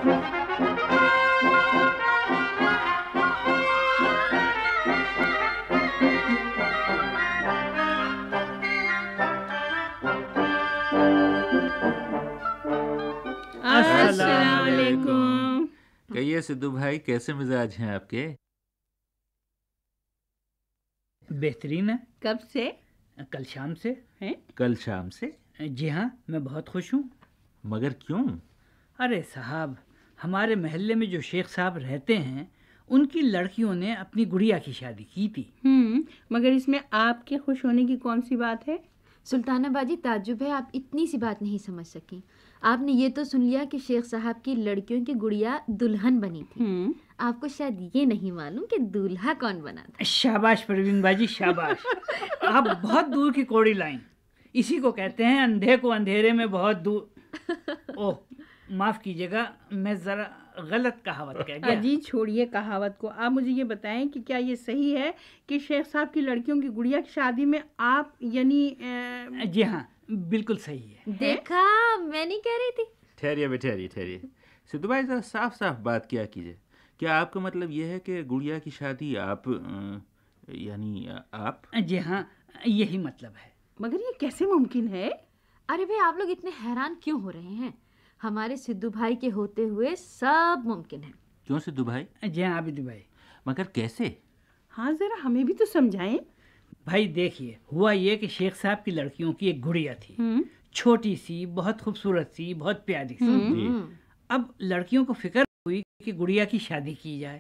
السلام علیکم. کہیے سدھو بھائی، کیسے مزاج ہیں آپ کے؟ بہترین ہے. کب سے؟ کل شام سے. کل شام سے؟ جی ہاں، میں بہت خوش ہوں. مگر کیوں؟ ارے صاحب، ہمارے محلے میں جو شیخ صاحب رہتے ہیں ان کی لڑکیوں نے اپنی گڑیا کی شادی کی تھی. مگر اس میں آپ کے خوش ہونے کی کون سی بات ہے؟ سلطانہ باجی، تعجب ہے آپ اتنی سی بات نہیں سمجھ سکیں. آپ نے یہ تو سن لیا کہ شیخ صاحب کی لڑکیوں کی گڑیا دلہن بنی تھی. آپ کو شاید یہ نہیں معلوم کہ دولہا کون بنا تھا. شاباش پروین باجی، شاباش. آپ بہت دور کی کوڑی لائیں. اسی کو کہتے ہیں اندھے کو اندھیرے میں بہت دور. اوہ معاف کیجیے گا، میں ذرا غلط کہاوت کہہ گیا. جی چھوڑیے کہاوت کو. آپ مجھے یہ بتائیں کہ کیا یہ صحیح ہے کہ شیخ صاحب کی لڑکیوں کی گڑیا کی شادی میں آپ یعنی جی ہاں بالکل صحیح ہے. دیکھا، میں نہیں کہہ رہی تھی. ٹھہریے. سدھو بھائی ذرا صاف بات کیا کیجیے. کیا آپ کا مطلب یہ ہے کہ گڑیا کی شادی آپ یعنی آپ؟ جی ہاں یہی مطلب ہے. مگر یہ کیسے ممکن ہے؟ ارے بھائی، آپ لوگ اتنے حیران کیوں ہو رہے ہیں؟ ہمارے سدھو بھائی کے ہوتے ہوئے سب ممکن ہے. کیوں سدھو بھائی؟ جی ہاں عابد بھائی. مگر کیسے؟ ہاں ذرا ہمیں بھی تو سمجھائیں. بھائی دیکھیے، ہوا یہ کہ شیخ صاحب کی لڑکیوں کی ایک گڑیا تھی، چھوٹی سی، بہت خوبصورت سی، بہت پیاری سی. اب لڑکیوں کو فکر ہوئی کہ گڑیا کی شادی کی جائے.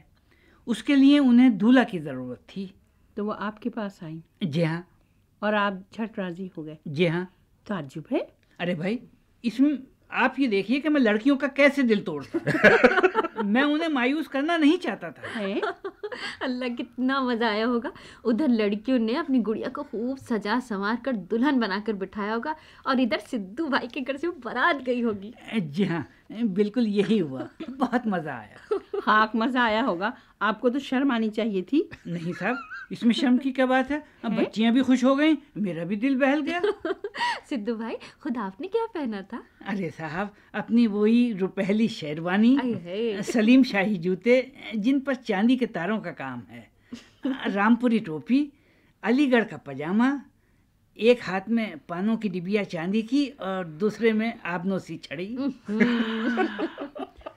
اس کے لیے انہیں دولہا کی ضرورت تھی. تو وہ آپ کے پاس آئیں؟ جی ہاں. اور آپ جھٹ راضی ہو گئے؟ جی ہاں. تعجب ہے. ارے بھائی، اس میں آپ یہ دیکھیے کہ میں لڑکیوں کا کیسے دل توڑتا. میں انہیں مایوس کرنا نہیں چاہتا تھا. اللہ، کتنا مزہ آیا ہوگا. ادھر لڑکیوں نے اپنی گڑیا کو خوب سجا سنوار کر دلہن بنا کر بٹھایا ہوگا، اور ادھر سدھو بھائی کے گھر سے بارات گئی ہوگی. جی ہاں بالکل یہی ہوا. بہت مزہ آیا. خاک مزہ آیا ہوگا. آپ کو تو شرم آنی چاہیے تھی. نہیں صاحب، اس میں شرم کی کیا بات ہے؟ اب بچیاں بھی خوش ہو گئیں، میرا بھی دل بہل گیا. سدھو بھائی، خود آپ نے کیا پہنا تھا؟ ارے صاحب، اپنی وہی روپہلی شیروانی، سلیم شاہی جوتے جن پر چاندی کے تاروں کا کام ہے، رامپوری ٹوپی، علی گڑھ کا پاجامہ، ایک ہاتھ میں پانوں کی ڈبیا چاندی کی اور دوسرے میں آبنوں سی چھڑی.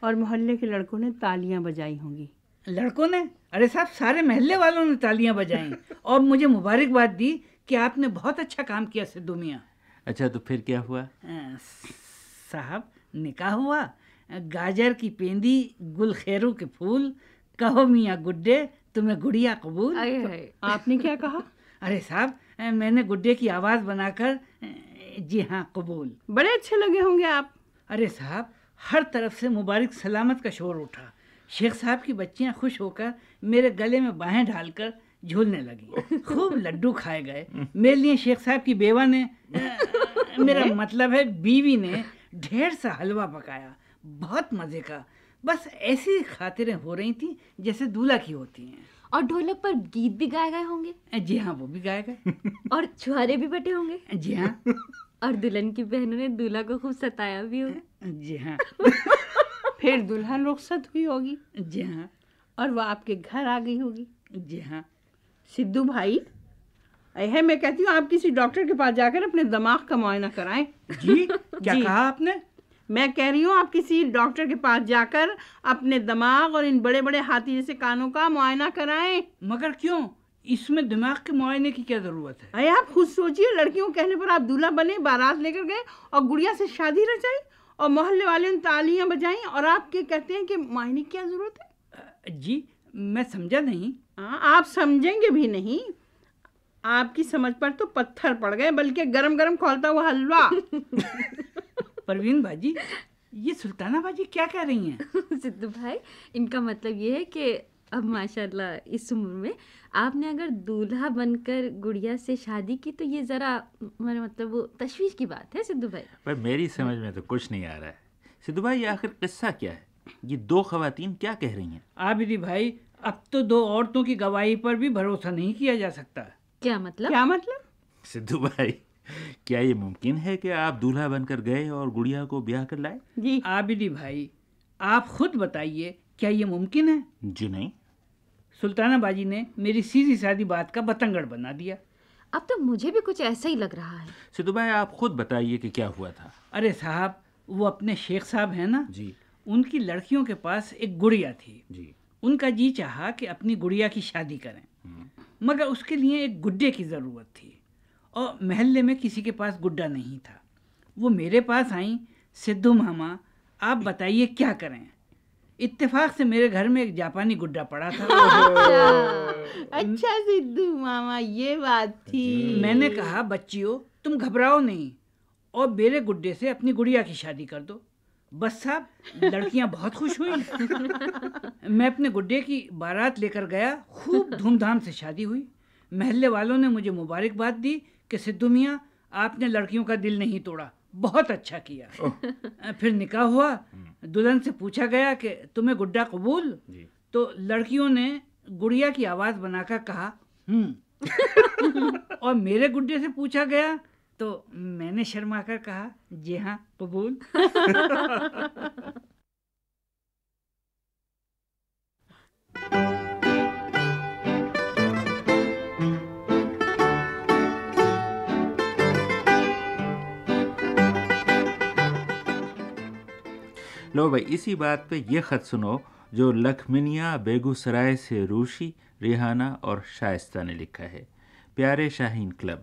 اور محلے کے لڑکوں نے تالیاں بجائی ہوں گی. لڑکوں نے؟ ارے صاحب، سارے محلے والوں نے تالیاں بجائیں اور مجھے مبارکباد دی کہ آپ نے بہت اچھا کام کیا سدھو میاں. اچھا تو پھر کیا ہوا؟ صاحب نکاح ہوا. گاجر کی پیندی، گل خیرو کے پھول، کہو میاں گڈے تمہیں گڑیا قبول. آپ نے کیا کہا؟ ارے صاحب، میں نے گڈے کی آواز بنا کر جی ہاں قبول. بڑے اچھے لگے ہوں گے آپ. ارے صاحب، ہر طرف سے مبارک سلامت کا شور اٹھا. شیخ صاحب کی بچیاں خوش ہو کر میرے گلے میں باہیں ڈال کر جھولنے لگی. خوب لڈو کھائے گئے. میرے لیے شیخ صاحب کی بیوہ نے میرا مطلب ہے بیوی نے ڈھیر سا حلوہ پکایا، بہت مزے کا. بس ایسی خاطریں ہو رہی تھیں جیسے دولہا کی ہوتی ہیں. اور ڈھولک پر گیت بھی گائے گئے ہوں گے؟ جی ہاں، وہ بھی گائے گئے. اور چھوارے بھی بٹے ہوں گے؟ جی ہاں. اور دلہن کی بہنوں نے دولہا کو خوب ستایا بھی ہوگا؟ جی ہاں. پھر دلہن رخصت ہوئی ہوگی؟ جی ہاں. اور وہ آپ کے گھر آ گئی ہوگی؟ جی ہاں. سدھو بھائی، میں کہتی ہوں آپ کسی ڈاکٹر کے پاس جا کر اپنے دماغ کا معائنہ کرائیں. جی کیا کہا آپ نے؟ میں کہہ رہی ہوں آپ کسی ڈاکٹر کے پاس جا کر اپنے دماغ اور ان بڑے بڑے ہاتھی جیسے کانوں کا معائنہ کرائیں. مگر کیوں؟ اس میں دماغ کے معائنے کی کیا ضرورت ہے؟ آپ خود سوچئے، لڑکیوں کہنے پر آپ دولہا بنے، بارات لے کر گئے اور گڑیا سے شادی رچائی اور محلے والے نے تالیاں بجائیں، اور آپ کے کہتے ہیں کہ معائنے کی کیا ضرورت ہے؟ جی میں سمجھا نہیں. آپ سمجھیں گے بھی نہیں. آپ کی سمجھ پر تو پتھر پڑ گئے، بلکہ گرم گرم کھولتا ہوا حلوہ. پروین باجی، یہ سلطانہ باجی کیا کہہ رہی ہیں؟ سدھو بھائی، ان کا مطلب یہ ہے کہ اب ماشاءاللہ اس عمر میں آپ نے اگر دولہا بن کر گڑیا سے شادی کی تو یہ ذرا میرا مطلب وہ تشویش کی بات ہے سدھو بھائی. پر میری سمجھ میں تو کچھ نہیں آ رہا ہے. سدھو بھائی، یہ آخر قصہ کیا ہے؟ یہ دو خواتین کیا کہہ رہی ہیں؟ عابدی بھائی، اب تو دو عورتوں کی گواہی پر بھی بھروسہ نہیں کیا جا سکتا. کیا مطلب؟ سدھو بھائی، کیا یہ ممکن ہے کہ آپ دولہا بن کر گئے اور گڑیا کو بیاہ کر لائے؟ جی عابدی بھائی، آپ خود بتائیے کیا یہ ممکن ہے؟ جی نہیں. سلطانہ باجی نے میری سیدھی سادی بات کا بتنگڑ بنا دیا. اب تو مجھے بھی کچھ ایسا ہی لگ رہا ہے. سدھو بھائی آپ خود بتائیے کہ کیا ہوا تھا. ارے صاحب، وہ اپنے شیخ صاحب ہیں نا، جی ان کی لڑکیوں کے پاس ایک گڑیا تھی. جی. ان کا جی چاہا کہ اپنی گڑیا کی شادی کریں، مگر اس کے لیے ایک گڈے کی ضرورت تھی اور محلے میں کسی کے پاس گڈا نہیں تھا. وہ میرے پاس آئیں، سدھو ماما آپ بتائیے کیا کریں. اتفاق سے میرے گھر میں ایک جاپانی گڈا پڑا تھا. اچھا سدھو ماما، یہ بات تھی. میں نے کہا بچیوں تم گھبراؤ نہیں اور میرے گڈے سے اپنی گڑیا کی شادی کر دو. بس صاحب لڑکیاں بہت خوش ہوئیں. میں اپنے گڈے کی بارات لے کر گیا. خوب دھوم دھام سے شادی ہوئی. محلے والوں نے مجھے مبارکباد دی کہ سدھو میاں آپ نے لڑکیوں کا دل نہیں توڑا، بہت اچھا کیا. پھر نکاح ہوا. دلہن سے پوچھا گیا کہ تمہیں گڈا قبول؟ تو لڑکیوں نے گڑیا کی آواز بنا کر کہا اور میرے گڈے سے پوچھا گیا تو میں نے شرما کر کہا جی ہاں قبول. لو بھائی اسی بات پہ یہ خط سنو جو لکھمنیا بیگو سرائے سے روشی، ریحانہ اور شائستہ نے لکھا ہے. پیارے شاہین کلب،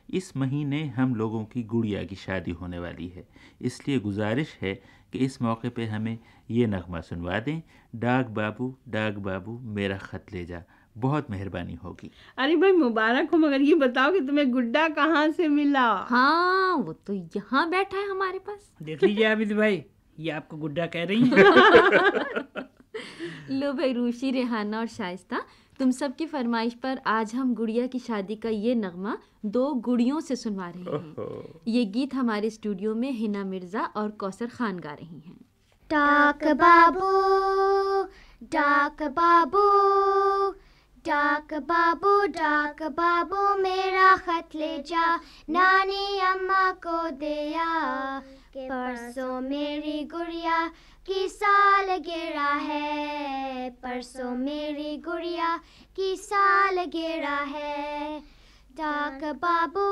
اس مہینے ہم لوگوں کی گڑیا کی شادی ہونے والی ہے، اس لیے گزارش ہے کہ اس موقع پہ ہمیں یہ نغمہ سنوا دیں. ڈاک بابو میرا خط لے جا. بہت مہربانی ہوگی. ارے بھائی مبارک ہو، مگر یہ بتاؤ کہ تمہیں گڈا کہاں سے ملا؟ ہاں وہ تو یہاں بیٹھا ہے ہمارے پاس. دیکھ لیجیے عابد بھائی، یہ آپ کو گڈا کہہ رہی ہیں. لو بھائی روشی، ریحانہ اور شائستہ، تم سب کی فرمائش پر آج ہم گڑیا کی شادی کا یہ نغمہ 2 گڑیوں سے سنوا رہے ہیں. یہ گیت ہمارے اسٹوڈیو میں ہنا مرزا اور کوثر خان گا رہی ہیں. ڈاک بابو ڈاک بابو ڈاک بابو ڈاک بابو میرا خط لے جا، نانی اماں کو دیا کہ پرسوں میری گڑیا کی سالگرہ ہے، پرسوں میری گڑیا کی سالگرہ ہے. ڈاک بابو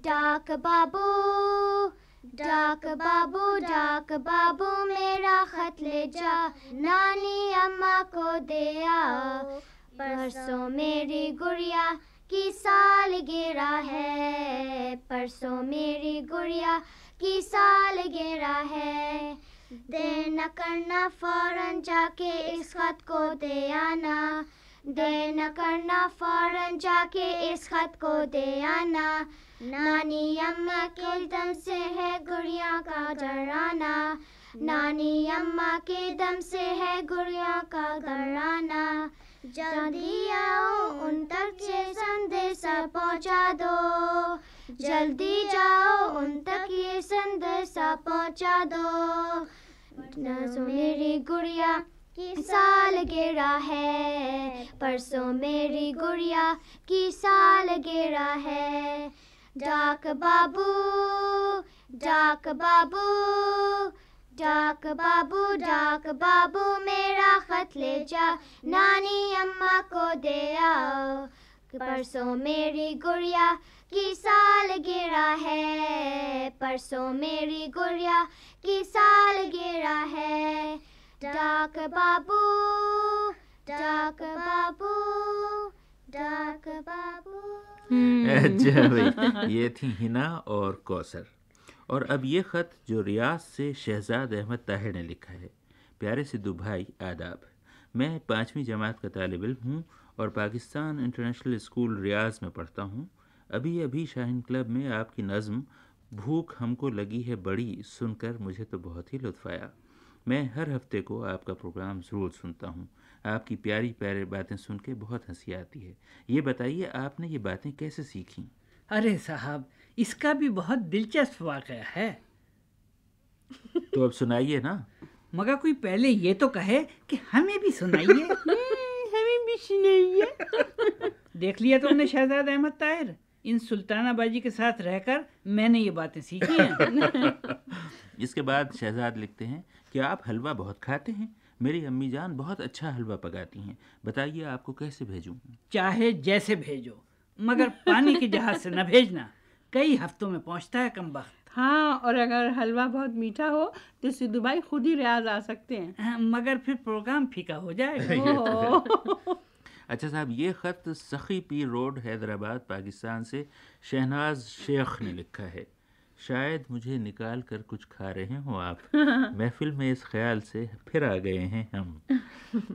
ڈاک بابو ڈاک بابو ڈاک بابو میرا خط لے جا، نانی اماں کو دیا، پرسوں میری گڑیا کی سالگرہ ہے، پرسوں میری گڑیا کی سالگرہ ہے. دیر نہ کرنا فوراً جا کے اس خط کو دے آنا، دیر نہ کرنا فوراً جا کے اس خط کو دے آنا، نانی اماں کے دم سے ہے گڑیا کا ڈرانا، نانی اماں کے دم سے ہے گڑیا کا ڈرانا. جلدی آؤ ان تک یہ سندیسا پہنچا دو، جلدی جاؤ ان تک یہ سندیسا پہنچا دو. پرسوں میری گڑیا کی سالگرہ ہے، پرسوں میری گڑیا کی سالگرہ ہے. ڈاک بابو ڈاک بابو ڈاک بابو ڈاک بابو میرا خط لے جا، نانی اماں کو دے آؤ، پرسوں میری گڑیا کی سالگرہ ہے، پرسوں میری گڑیا کی سالگرہ ہے. ڈاک بابو ڈاک بابو ڈاک بابو. اچھا بھائی، یہ تھی ہنا اور کوثر. اور اب یہ خط جو ریاض سے شہزاد احمد طاہر نے لکھا ہے. پیارے سدھو بھائی آداب، میں 5ویں جماعت کا طالب علم ہوں اور پاکستان انٹرنیشنل اسکول ریاض میں پڑھتا ہوں. ابھی شاہین کلب میں آپ کی نظم بھوک ہم کو لگی ہے بڑی سن کر مجھے تو بہت ہی لطف آیا. میں ہر ہفتے کو آپ کا پروگرام ضرور سنتا ہوں. آپ کی پیاری پیاری باتیں سن کے بہت ہنسی آتی ہے. یہ بتائیے آپ نے یہ باتیں کیسے سیکھیں؟ ارے صاحب اس کا بھی بہت دلچسپ واقعہ ہے. تو اب سنائیے نا. مگر کوئی پہلے یہ تو کہے کہ ہمیں بھی سنائیے. ہمیں بھی سنائیے. دیکھ لیا تم نے شہزاد احمد طاہر، ان سلطانہ باجی کے ساتھ رہ کر میں نے یہ باتیں سیکھی ہیں. اس کے بعد شہزاد لکھتے ہیں کیا آپ حلوہ بہت کھاتے ہیں؟ میری امی جان بہت اچھا حلوہ پکاتی ہیں، بتائیے آپ کو کیسے بھیجوں؟ چاہے جیسے بھیجو، مگر پانی کے جہاز سے نہ بھیجنا، کئی ہفتوں میں پہنچتا ہے کم وقت۔ ہاں، اور اگر حلوہ بہت میٹھا ہو تو سدھو بھائی خود ہی ریاض آ سکتے ہیں۔ مگر پھر پروگرام پھیکا ہو جائے گا۔ یہ تو ہے۔ اچھا صاحب، یہ خط سخی پیر روڈ حیدرآباد پاکستان سے شہناز شیخ نے لکھا ہے۔ شاید مجھے نکال کر کچھ کھا رہے ہوں آپ، محفل میں اس خیال سے پھر آ گئے ہیں ہم۔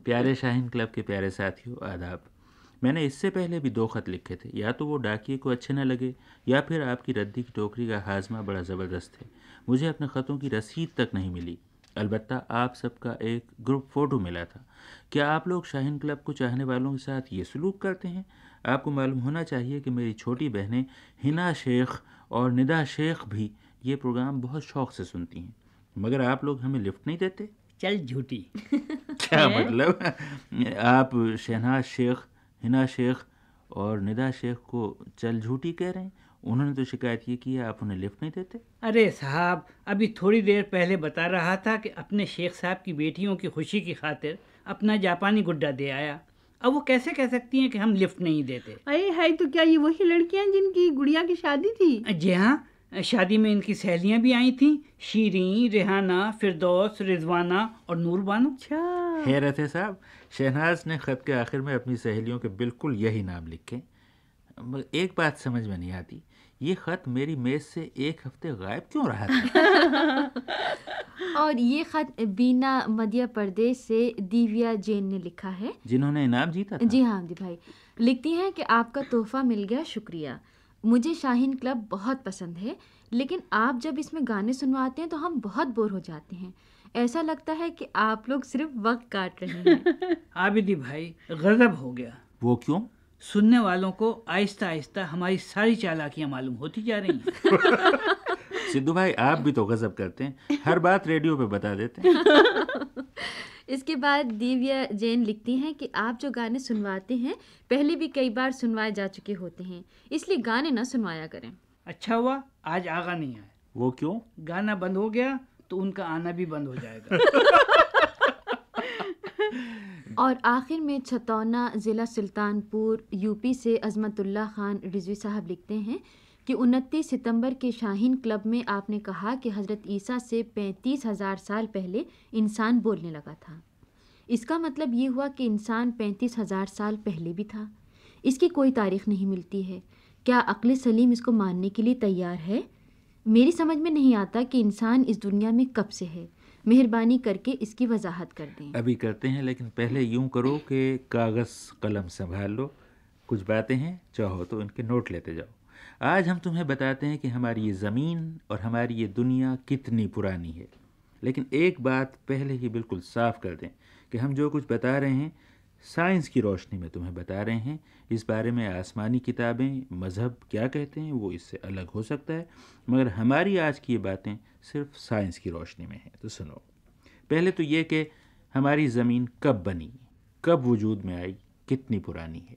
پیارے شاہین کلب کے پیارے ساتھیوں، آداب۔ میں نے اس سے پہلے بھی 2 خط لکھے تھے، یا تو وہ ڈاکیے کو اچھے نہ لگے یا پھر آپ کی ردی کی ٹوکری کا ہاضمہ بڑا زبردست ہے۔ مجھے اپنے خطوں کی رسید تک نہیں ملی، البتہ آپ سب کا ایک گروپ فوٹو ملا تھا۔ کیا آپ لوگ شاہین کلب کو چاہنے والوں کے ساتھ یہ سلوک کرتے ہیں؟ آپ کو معلوم ہونا چاہیے کہ میری چھوٹی بہنیں ہنا شیخ اور ندا شیخ بھی یہ پروگرام بہت شوق سے سنتی ہیں، مگر آپ لوگ ہمیں لفٹ نہیں دیتے۔ چل جھوٹی۔ کیا مطلب؟ آپ شہناز شیخ، ہنا شیخ اور ندا شیخ کو چل جھوٹی کہہ رہے ہیں؟ انہوں نے تو شکایت یہ کی ہے آپ انہیں لفٹ نہیں دیتے۔ ارے صاحب، ابھی تھوڑی دیر پہلے بتا رہا تھا کہ اپنے شیخ صاحب کی بیٹیوں کی خوشی کی خاطر اپنا جاپانی گڈا دے آیا، اب وہ کیسے کہہ سکتی ہیں کہ ہم لفٹ نہیں دیتے؟ ارے ہے تو کیا یہ وہی لڑکیاں جن کی گڑیا کی شادی تھی؟ جی ہاں، شادی میں ان کی سہیلیاں بھی آئی تھیں، شیریں، ریحانہ، فردوس، رضوانہ اور نور بانو۔ اچھا، حیرت ہے صاحب، شہناز نے خط کے آخر میں اپنی سہیلیوں کے بالکل یہی نام لکھے۔ مگر ایک بات سمجھ میں نہیں آتی، یہ خط میری میز سے 1 ہفتے غائب کیوں رہا تھا؟ اور یہ خط بینا مدھیہ پردیش سے دیویا جین نے لکھا ہے، جنہوں نے انعام جیتا تھا۔ جی ہاں دی بھائی، لکھتی ہیں کہ آپ کا تحفہ مل گیا، شکریہ۔ مجھے شاہین کلب بہت پسند ہے، لیکن آپ جب اس میں گانے سنواتے ہیں تو ہم بہت بور ہو جاتے ہیں، ایسا لگتا ہے کہ آپ لوگ صرف وقت کاٹ رہے ہیں۔ عابدی بھائی غضب ہو گیا، وہ کیوں؟ سننے والوں کو آہستہ آہستہ ہماری ساری چالاکیاں معلوم ہوتی جا رہی ہیں۔ سدھو بھائی آپ بھی تو غضب کرتے ہیں، ہر بات ریڈیو پہ بتا دیتے ہیں۔ اس کے بعد دیویا جین لکھتی ہیں کہ آپ جو گانے سنواتے ہیں پہلے بھی کئی بار سنوائے جا چکے ہوتے ہیں، اس لیے گانے نہ سنوایا کریں۔ اچھا ہوا آج آغا نہیں آئے، وہ کیوں؟ گانا بند ہو گیا تو ان کا آنا بھی بند ہو جائے گا۔ اور آخر میں چھتونا ضلع سلطان پور یو پی سے عظمت اللہ خان رضوی صاحب لکھتے ہیں کہ 29 ستمبر کے شاہین کلب میں آپ نے کہا کہ حضرت عیسیٰ سے 35,000 سال پہلے انسان بولنے لگا تھا۔ اس کا مطلب یہ ہوا کہ انسان 35,000 سال پہلے بھی تھا۔ اس کی کوئی تاریخ نہیں ملتی ہے۔ کیا عقل سلیم اس کو ماننے کے لیے تیار ہے؟ میری سمجھ میں نہیں آتا کہ انسان اس دنیا میں کب سے ہے۔ مہربانی کر کے اس کی وضاحت کر دیں۔ ابھی کرتے ہیں، لیکن پہلے یوں کرو کہ کاغذ قلم سنبھال لو، کچھ باتیں ہیں، چاہو تو ان کے نوٹ لیتے جاؤ۔ آج ہم تمہیں بتاتے ہیں کہ ہماری یہ زمین اور ہماری یہ دنیا کتنی پرانی ہے، لیکن ایک بات پہلے ہی بالکل صاف کر دیں کہ ہم جو کچھ بتا رہے ہیں سائنس کی روشنی میں تمہیں بتا رہے ہیں۔ اس بارے میں آسمانی کتابیں، مذہب کیا کہتے ہیں وہ اس سے الگ ہو سکتا ہے، مگر ہماری آج کی یہ باتیں صرف سائنس کی روشنی میں ہیں۔ تو سنو، پہلے تو یہ کہ ہماری زمین کب بنی، کب وجود میں آئی، کتنی پرانی ہے۔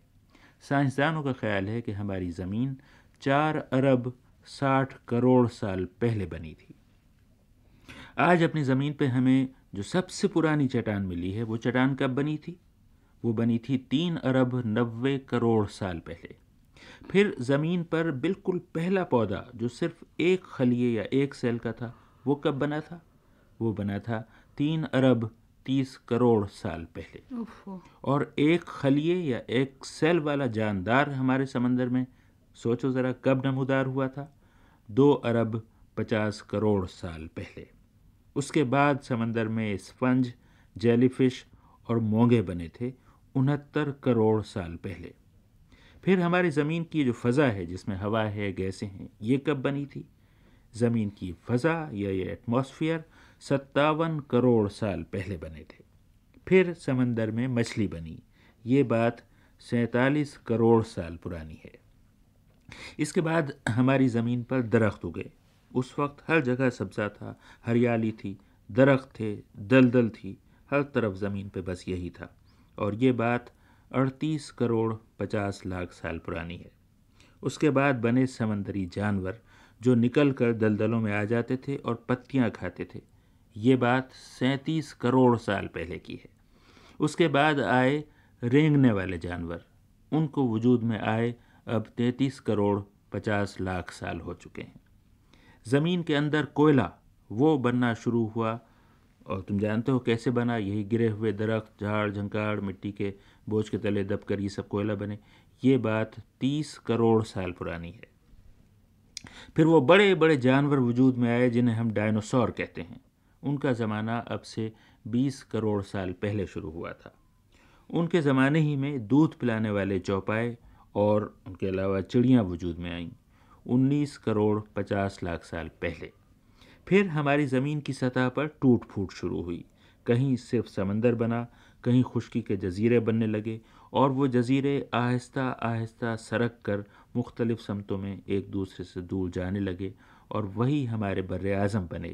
سائنسدانوں کا خیال ہے کہ ہماری زمین 4 ارب 60 کروڑ سال پہلے بنی تھی۔ آج اپنی زمین پہ ہمیں جو سب سے پرانی چٹان ملی ہے، وہ چٹان کب بنی تھی؟ وہ بنی تھی 3 ارب 90 کروڑ سال پہلے۔ پھر زمین پر بالکل پہلا پودا جو صرف ایک خلیے یا ایک سیل کا تھا، وہ کب بنا تھا؟ وہ بنا تھا 3 ارب 30 کروڑ سال پہلے۔ اور ایک خلیے یا ایک سیل والا جاندار ہمارے سمندر میں سوچو ذرا کب نمودار ہوا تھا؟ 2 ارب 50 کروڑ سال پہلے۔ اس کے بعد سمندر میں اسفنج، جیلی فش اور مونگے بنے تھے 69 کروڑ سال پہلے۔ پھر ہماری زمین کی جو فضا ہے، جس میں ہوا ہے، گیسیں ہیں، یہ کب بنی تھی؟ زمین کی فضا یا یہ ایٹماسفیئر 57 کروڑ سال پہلے بنے تھے۔ پھر سمندر میں مچھلی بنی، یہ بات 47 کروڑ سال پرانی ہے۔ اس کے بعد ہماری زمین پر درخت اگے۔ اس وقت ہر جگہ سبزہ تھا، ہریالی تھی، درخت تھے، دلدل تھی، ہر طرف زمین پہ بس یہی تھا، اور یہ بات 38 کروڑ 50 لاکھ سال پرانی ہے۔ اس کے بعد بنے سمندری جانور جو نکل کر دلدلوں میں آ جاتے تھے اور پتیاں کھاتے تھے، یہ بات 37 کروڑ سال پہلے کی ہے۔ اس کے بعد آئے رینگنے والے جانور، ان کو وجود میں آئے اب 33 کروڑ 50 لاکھ سال ہو چکے ہیں۔ زمین کے اندر کوئلہ وہ بننا شروع ہوا، اور تم جانتے ہو کیسے بنا، یہی گرے ہوئے درخت، جھاڑ جھنکاڑ، مٹی کے بوجھ کے تلے دب کر یہ سب کوئلہ بنے۔ یہ بات 30 کروڑ سال پرانی ہے۔ پھر وہ بڑے بڑے جانور وجود میں آئے جنہیں ہم ڈائنوسور کہتے ہیں، ان کا زمانہ اب سے 20 کروڑ سال پہلے شروع ہوا تھا۔ ان کے زمانے ہی میں دودھ پلانے والے چوپائے اور ان کے علاوہ چڑیاں وجود میں آئیں 19 کروڑ 50 لاکھ سال پہلے۔ پھر ہماری زمین کی سطح پر ٹوٹ پھوٹ شروع ہوئی، کہیں صرف سمندر بنا، کہیں خشکی کے جزیرے بننے لگے، اور وہ جزیرے آہستہ آہستہ سرک کر مختلف سمتوں میں ایک دوسرے سے دور جانے لگے، اور وہی ہمارے بر اعظم بنے۔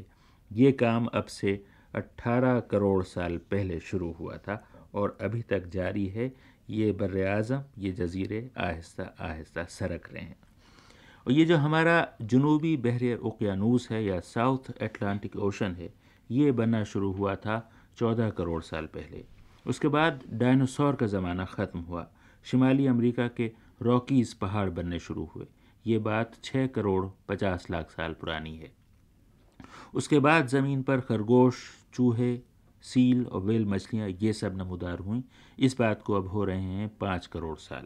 یہ کام اب سے 18 کروڑ سال پہلے شروع ہوا تھا اور ابھی تک جاری ہے۔ یہ بر اعظم، یہ جزیرے آہستہ آہستہ سرک رہے ہیں۔ اور یہ جو ہمارا جنوبی بحر اوقیانوس ہے یا ساؤتھ اٹلانٹک اوشن ہے، یہ بننا شروع ہوا تھا 14 کروڑ سال پہلے۔ اس کے بعد ڈائنوسور کا زمانہ ختم ہوا، شمالی امریکہ کے راکیز پہاڑ بننے شروع ہوئے۔ یہ بات 6 کروڑ 50 لاکھ سال پرانی ہے۔ اس کے بعد زمین پر خرگوش، چوہے، سیل اور ویل مچھلیاں یہ سب نمودار ہوئیں۔ اس بات کو اب ہو رہے ہیں 5 کروڑ سال۔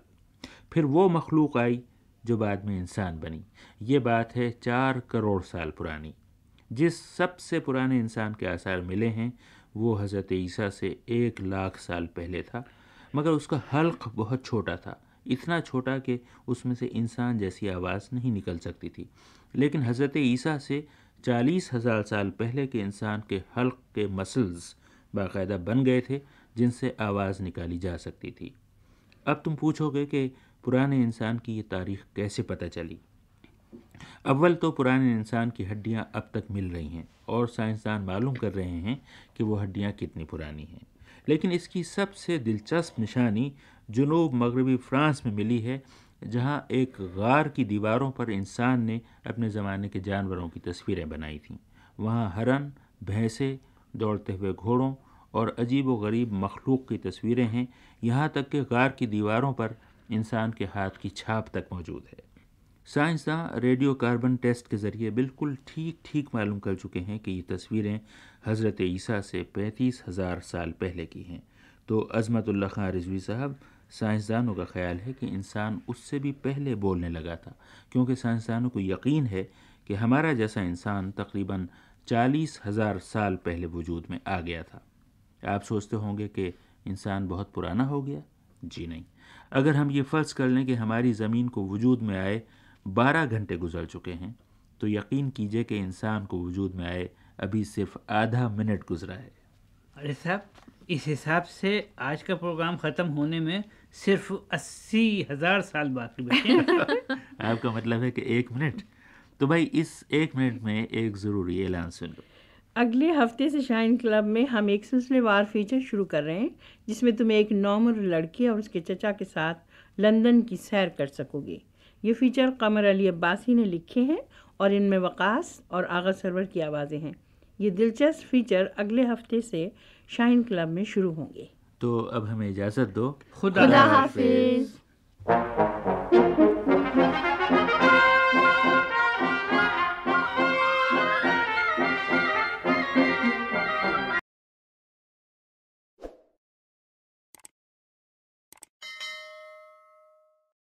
پھر وہ مخلوق آئی جو بعد میں انسان بنی۔ یہ بات ہے 4 کروڑ سال پرانی۔ جس سب سے پرانے انسان کے آثار ملے ہیں وہ حضرت عیسیٰ سے 1 لاکھ سال پہلے تھا، مگر اس کا حلق بہت چھوٹا تھا، اتنا چھوٹا کہ اس میں سے انسان جیسی آواز نہیں نکل سکتی تھی۔ لیکن حضرت عیسیٰ سے 40,000 سال پہلے کے انسان کے حلق کے مسلز باقاعدہ بن گئے تھے جن سے آواز نکالی جا سکتی تھی۔ اب تم پوچھو گے کہ پرانے انسان کی یہ تاریخ کیسے پتہ چلی؟ اول تو پرانے انسان کی ہڈیاں اب تک مل رہی ہیں اور سائنسدان معلوم کر رہے ہیں کہ وہ ہڈیاں کتنی پرانی ہیں، لیکن اس کی سب سے دلچسپ نشانی جنوب مغربی فرانس میں ملی ہے، جہاں ایک غار کی دیواروں پر انسان نے اپنے زمانے کے جانوروں کی تصویریں بنائی تھیں۔ وہاں ہرن، بھینسیں، دوڑتے ہوئے گھوڑوں اور عجیب و غریب مخلوق کی تصویریں ہیں، یہاں تک کہ غار کی دیواروں پر انسان کے ہاتھ کی چھاپ تک موجود ہے۔ سائنسداں ریڈیو کاربن ٹیسٹ کے ذریعے بالکل ٹھیک معلوم کر چکے ہیں کہ یہ تصویریں حضرت عیسیٰ سے 35,000 سال پہلے کی ہیں۔ تو عظمت اللہ خان رضوی صاحب، سائنسدانوں کا خیال ہے کہ انسان اس سے بھی پہلے بولنے لگا تھا، کیونکہ سائنسدانوں کو یقین ہے کہ ہمارا جیسا انسان تقریباً 40,000 سال پہلے وجود میں آ گیا تھا۔ آپ سوچتے ہوں گے کہ انسان بہت پرانا ہو گیا؟ جی نہیں۔ اگر ہم یہ فرض کر لیں کہ ہماری زمین کو وجود میں آئے 12 گھنٹے گزر چکے ہیں، تو یقین کیجئے کہ انسان کو وجود میں آئے ابھی صرف آدھا منٹ گزرا ہے۔ ارے صاحب، اس حساب سے آج کا پروگرام ختم ہونے میں صرف 80,000 سال باقی بچے ہیں۔ آپ کا مطلب ہے کہ 1 منٹ؟ تو بھائی اس 1 منٹ میں ایک ضروری اعلان سن لو۔ اگلے ہفتے سے شائن کلب میں ہم ایک سلسلے وار فیچر شروع کر رہے ہیں جس میں تم ایک نومر لڑکی اور اس کے چچا کے ساتھ لندن کی سیر کر سکو گے۔ یہ فیچر قمر علی عباسی نے لکھے ہیں اور ان میں وقاص اور آغا سرور کی آوازیں ہیں۔ یہ دلچسپ فیچر اگلے ہفتے سے شائن کلب میں شروع ہوں گے۔ تو اب ہمیں اجازت دو۔ خدا حافظ۔